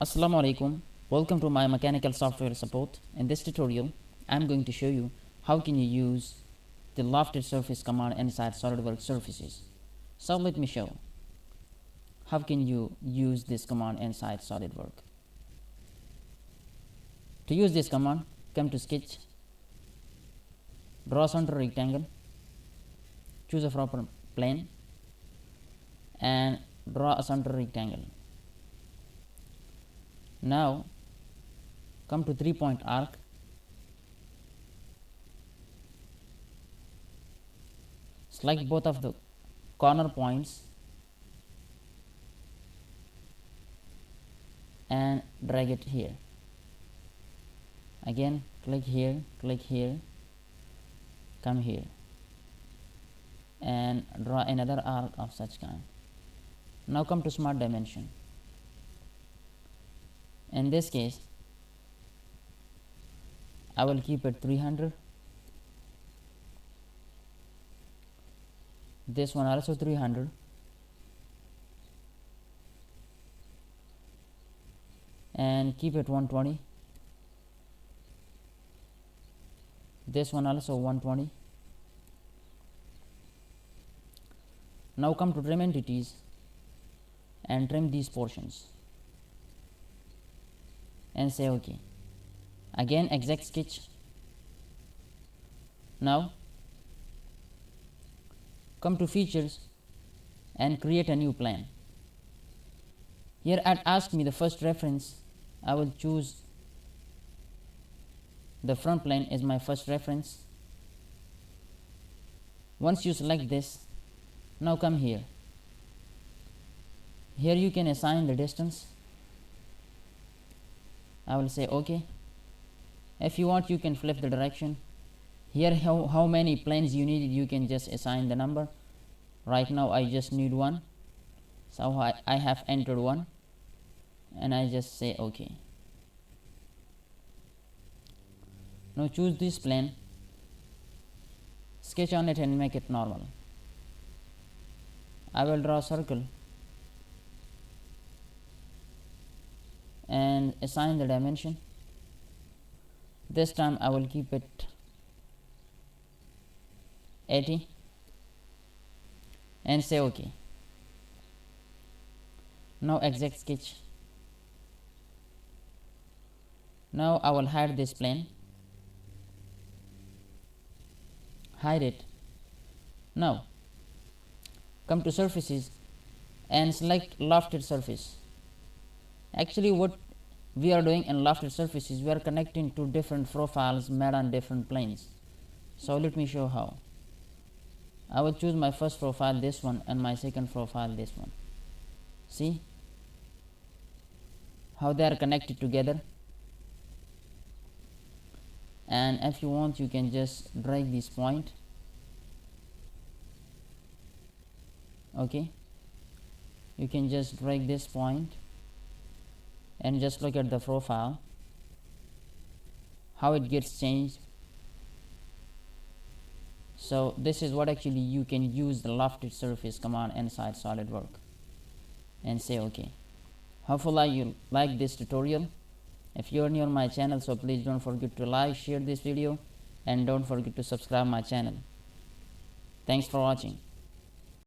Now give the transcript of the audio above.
Assalamu alaikum. Welcome to my mechanical software support. In this tutorial, I'm going to show you how can you use the lofted surface command inside SolidWorks surfaces. So let me show how can you use this command inside SolidWorks. To use this command, come to sketch, draw center rectangle, choose a proper plane and draw a center rectangle. Now come to 3-point arc, select both of the corner points and drag it here. Again click here, come here and draw another arc of such kind. Now come to smart dimension. In this case I will keep it 300, this one also 300, and keep it 120, this one also 120. Now come to trim entities and trim these portions and say OK. Again exact sketch. Now come to features and create a new plane. Here it asks me the first reference. I will choose the front plane is my first reference. Once you select this, now come here. Here you can assign the distance. I will say OK. If you want, you can flip the direction. Here how many planes you need, you can just assign the number. Right now I just need one, so I have entered one and I just say OK. Now choose this plane, sketch on it and make it normal. I will draw a circle and assign the dimension. This time I will keep it 80 and say OK. Now exact sketch. Now I will hide this plane, hide it. Now come to surfaces and select lofted surface. Actually what we are doing in lofted surfaces, we are connecting to different profiles made on different planes. So let me show how. I will choose my first profile, this one, and my second profile, this one. See how they are connected together. And if you want, you can just drag this point. Okay, you can just drag this point and just look at the profile, how it gets changed. So this is what actually you can use the lofted surface command inside SolidWorks and say OK. Hopefully you like this tutorial. If you are new on my channel, so please don't forget to like, share this video and don't forget to subscribe my channel. Thanks for watching.